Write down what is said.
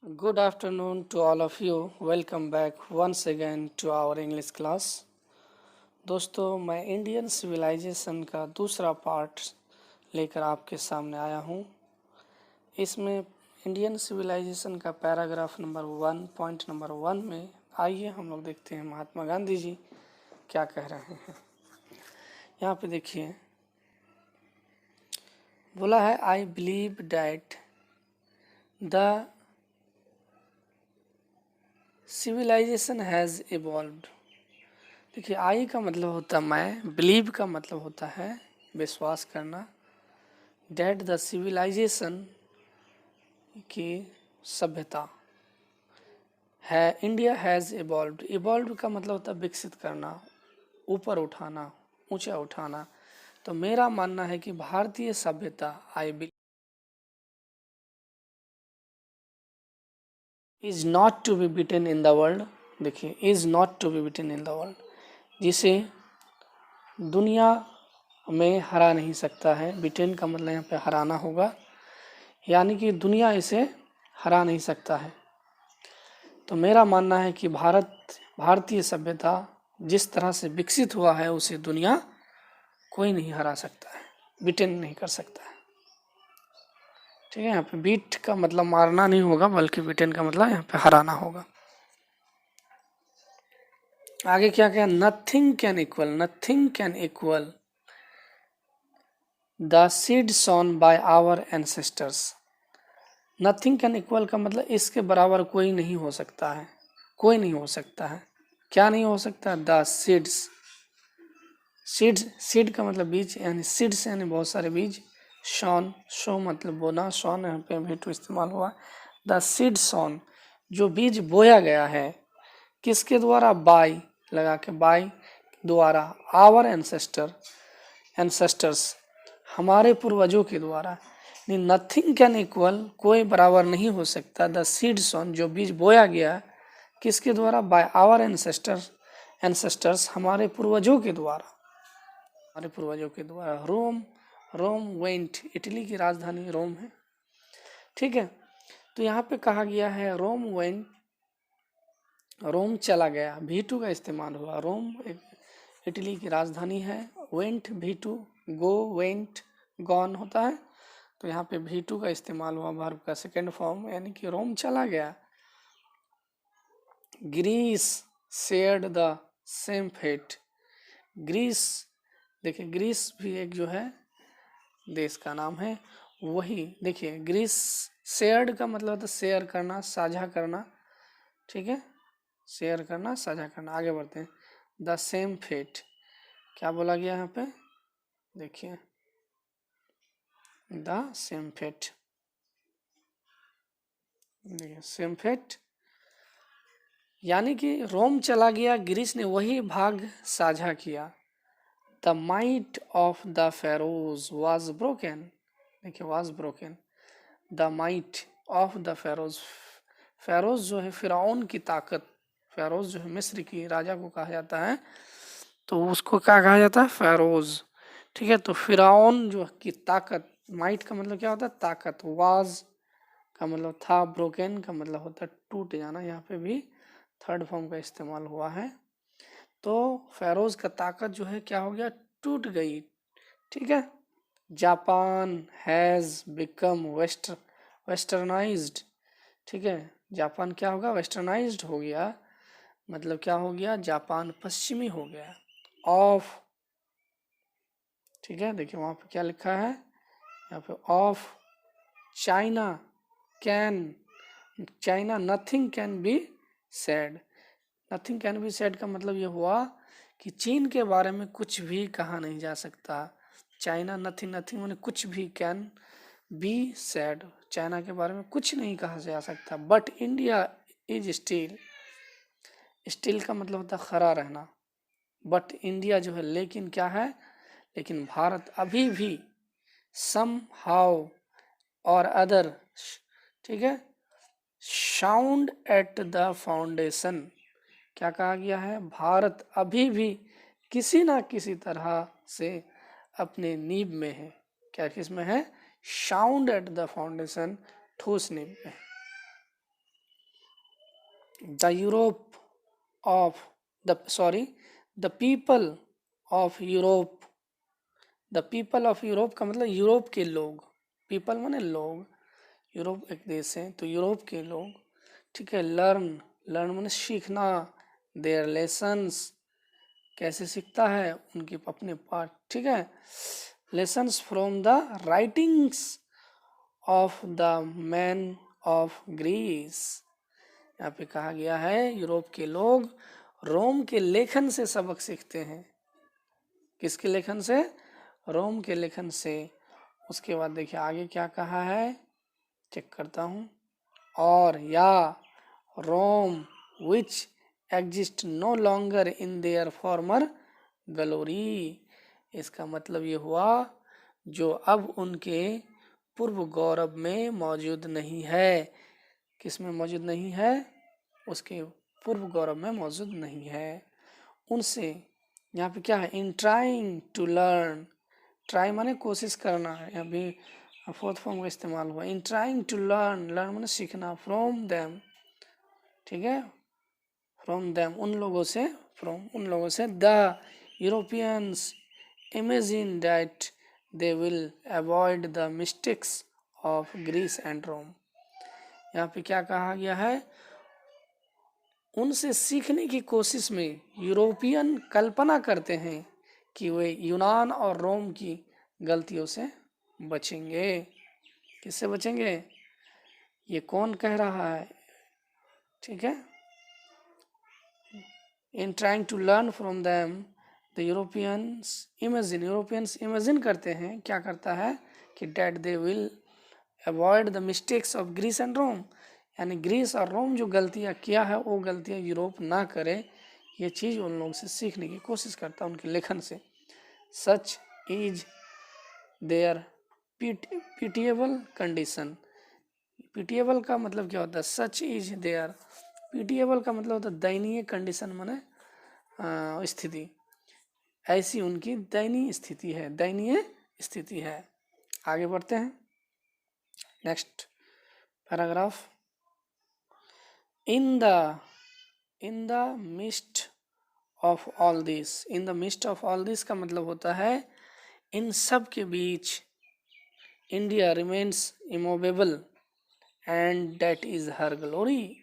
Good afternoon to all of you. Welcome back once again to our English class. दोस्तों मैं Indian civilisation का दूसरा part लेकर आपके सामने आया हूँ। इसमें इंडियन सिविलाइजेशन का पैराग्राफ नंबर 1 पॉइंट नंबर 1 में आइए हम लोग देखते हैं महात्मा गांधी जी क्या कह रहे हैं। यहाँ पे देखिए बोला है I believe that the civilization has evolved. देखिए आई का मतलब होता है मैं, बिलीव का मतलब होता है विश्वास करना, डैट द सिविलाइजेशन की सभ्यता है, इंडिया हैज़ इवॉल्व्ड। इवॉल्व्ड का मतलब होता है विकसित करना, ऊपर उठाना, ऊंचा उठाना। तो मेरा मानना है कि भारतीय सभ्यता I believe is not to be beaten in the world. देखिए is not to be beaten in the world, जिसे दुनिया में हरा नहीं सकता है। ब्रिटेन का मतलब यहाँ पे हराना होगा, यानी कि दुनिया इसे हरा नहीं सकता है। तो मेरा मानना है कि भारतीय सभ्यता जिस तरह से विकसित हुआ है उसे दुनिया कोई नहीं हरा सकता है, ब्रिटेन नहीं कर सकता है। ठीक है, यहाँ पे बीट का मतलब मारना नहीं होगा, बल्कि ब्रिटेन का मतलब यहाँ पे हराना होगा। आगे क्या क्या, nothing can equal the seed sown by our ancestors. Nothing can equal का मतलब इसके बराबर कोई नहीं हो सकता है, कोई नहीं हो सकता है। क्या नहीं हो सकता? द सीड्स, सीड का मतलब बीज, यानी सीड्स यानी बहुत सारे बीज, शॉन, शो मतलब बोना, शॉन यहाँ पे भी तो इस्तेमाल हुआ। द सीड सॉन, जो बीज बोया गया है, किसके द्वारा? बाय लगा के, बाय द्वारा, आवर एंसेस्टर्स हमारे पूर्वजों के द्वारा। नथिंग कैन इक्वल, कोई बराबर नहीं हो सकता, द सीड सॉन, जो बीज बोया गया किसके द्वारा? बाय आवर एंसेस्टर्स हमारे पूर्वजों के द्वारा, हमारे पूर्वजों के द्वारा। रोम वेंट, इटली की राजधानी रोम है। ठीक है, तो यहाँ पे कहा गया है रोम वेंट, रोम चला गया, V2 का इस्तेमाल हुआ। रोम एक इटली की राजधानी है। Went V2, go went gone होता है, तो यहाँ पे V2 का इस्तेमाल हुआ, वर्ब का सेकेंड फॉर्म, यानी कि रोम चला गया। Greece shared the same fate. Greece, देखिए ग्रीस भी एक जो है देश का नाम है। वही देखिए ग्रीस, शेयर्ड का मतलब होता है शेयर करना, साझा करना। ठीक है, शेयर करना, साझा करना। आगे बढ़ते हैं। द सेम फेट, क्या बोला गया यहाँ पे? देखिए द सेम फेट, देखिए सेम फेट, यानी कि रोम चला गया, ग्रीस ने वही भाग साझा किया। The might of the pharaohs was broken, देखिए was broken. The might of the pharaohs, pharaohs जो है फिरौन की ताकत, फेरोज जो है मिस्र की राजा को कहा जाता है, तो उसको क्या कहा जाता है? फेरोज। ठीक है, तो फिरौन जो की ताकत, माइट का मतलब क्या होता है? ताकत। वाज का मतलब था, ब्रोकन का मतलब होता है टूट जाना। यहाँ पे भी थर्ड फॉर्म का इस्तेमाल हुआ है। तो फेरोज का ताकत जो है क्या हो गया? टूट गई। ठीक है, जापान हैज बिकम वेस्टर्नाइज्ड। ठीक है, जापान क्या होगा? वेस्टर्नाइज्ड हो गया, मतलब क्या हो गया? जापान पश्चिमी हो गया। ऑफ, ठीक है, देखिए वहां पे क्या लिखा है, यहाँ पे of China can, China nothing can be said. Nothing can be said का मतलब ये हुआ कि चीन के बारे में कुछ भी कहा नहीं जा सकता। चाइना नथिंग, नथिंग मैंने कुछ भी, कैन बी सेड, चाइना के बारे में कुछ नहीं कहा जा सकता। But India is still, still का मतलब होता है खड़ा रहना। बट इंडिया जो है, लेकिन क्या है? लेकिन भारत अभी भी सम हाउ और अदर, ठीक है, साउंड एट द फाउंडेशन। क्या कहा गया है? भारत अभी भी किसी ना किसी तरह से अपने नींव में है। क्या किस में है? साउंड एट द फाउंडेशन, ठोस नींव में। The Europe of the people of Europe. The people of Europe का मतलब यूरोप के लोग, पीपल माने लोग, यूरोप एक देश है तो यूरोप के लोग, ठीक है। लर्न, लर्न माने सीखना, देयर लेसन्स, कैसे सीखता है, उनके अपने पाठ, ठीक है। Lessons from the writings of the man of Greece. यहाँ पे कहा गया है यूरोप के लोग रोम के लेखन से सबक सीखते हैं। किसके लेखन से? रोम के लेखन से। उसके बाद देखिए आगे क्या कहा है, चेक करता हूँ। और या Rome which exist no longer in their former glory. इसका मतलब ये हुआ जो अब उनके पूर्व गौरव में मौजूद नहीं है। किस में मौजूद नहीं है? उसके पूर्व गौरव में मौजूद नहीं है। उनसे यहाँ पे क्या है, in trying to learn, try माने कोशिश करना है, यहाँ भी फोर्थ फॉर्म का इस्तेमाल हुआ। In trying to learn, learn माने सीखना, फ्रॉम देम, ठीक है, फ्रॉम देम उन लोगों से, फ्रॉम उन लोगों से, the Europeans imagine that they will avoid the mistakes of Greece and Rome. यहाँ पे क्या कहा गया है, उनसे सीखने की कोशिश में यूरोपियन कल्पना करते हैं कि वे यूनान और रोम की गलतियों से बचेंगे। किससे बचेंगे? ये कौन कह रहा है, ठीक है। In trying to learn from them the Europeans imagine करते हैं, क्या करता है कि that they will avoid the mistakes of Greece and Rome, यानी ग्रीस और रोम जो गलतियाँ किया है वो गलतियाँ यूरोप ना करे, ये चीज़ उन लोगों से सीखने की कोशिश करता है उनके लेखन से। Such is their pitiable condition. Pitiable का मतलब क्या होता है? सच इज देयर, पिटिएबल का मतलब होता है दयनीय कंडीशन, माने स्थिति, ऐसी उनकी दयनीय स्थिति है, दयनीय स्थिति है। आगे बढ़ते हैं, next paragraph. In the mist of all this, in the mist of all this का मतलब होता है इन सब के बीच, India remains immovable and that is her glory.